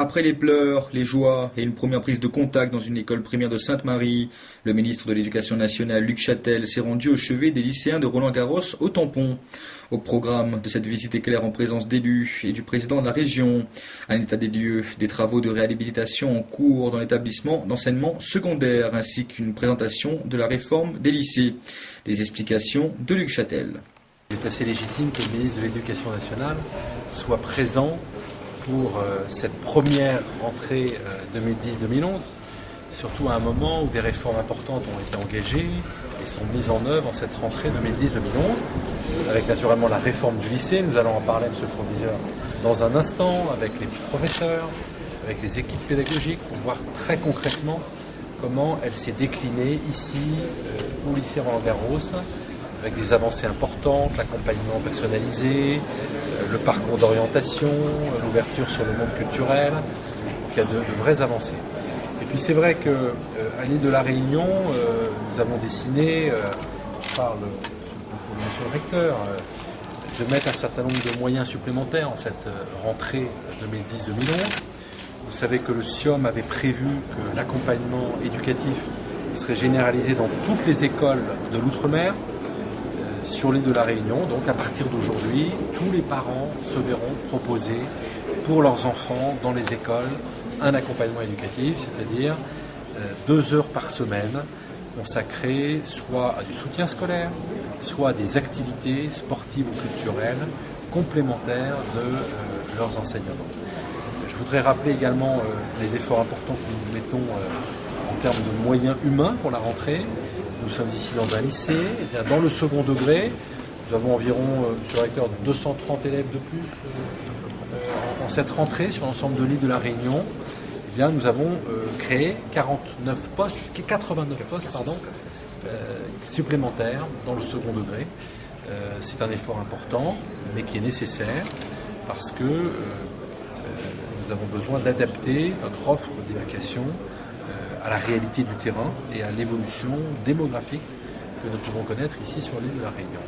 Après les pleurs, les joies et une première prise de contact dans une école primaire de Sainte-Marie, le ministre de l'Éducation nationale, Luc Châtel, s'est rendu au chevet des lycéens de Roland-Garros au Tampon. Au programme de cette visite éclair en présence d'élus et du président de la région, un état des lieux, des travaux de réhabilitation en cours dans l'établissement d'enseignement secondaire, ainsi qu'une présentation de la réforme des lycées. Les explications de Luc Châtel. Il est assez légitime que le ministre de l'Éducation nationale soit présent pour cette première rentrée 2010-2011, surtout à un moment où des réformes importantes ont été engagées et sont mises en œuvre en cette rentrée 2010-2011, avec naturellement la réforme du lycée. Nous allons en parler, monsieur le proviseur, dans un instant, avec les professeurs, avec les équipes pédagogiques, pour voir très concrètement comment elle s'est déclinée ici au lycée Roland-Garros, avec des avancées importantes, l'accompagnement personnalisé, le parcours d'orientation, l'ouverture sur le monde culturel. Donc il y a de vraies avancées. Et puis c'est vrai qu'à l'île de la Réunion, nous avons décidé, je parle pour monsieur le recteur, de mettre un certain nombre de moyens supplémentaires en cette rentrée 2010-2011. Vous savez que le SIOM avait prévu que l'accompagnement éducatif serait généralisé dans toutes les écoles de l'outre-mer sur l'île de la Réunion. Donc à partir d'aujourd'hui, tous les parents se verront proposer pour leurs enfants dans les écoles un accompagnement éducatif, c'est-à-dire 2 heures par semaine consacrées soit à du soutien scolaire, soit à des activités sportives ou culturelles complémentaires de leurs enseignements. Je voudrais rappeler également les efforts importants que nous mettons en termes de moyens humains pour la rentrée. Nous sommes ici dans un lycée, et bien dans le second degré, nous avons environ, monsieur le recteur, 230 élèves de plus en cette rentrée sur l'ensemble de l'île de la Réunion. Eh bien, nous avons créé 89 postes supplémentaires dans le second degré. C'est un effort important, mais qui est nécessaire parce que nous avons besoin d'adapter notre offre d'éducation à la réalité du terrain et à l'évolution démographique que nous pouvons connaître ici sur l'île de la Réunion.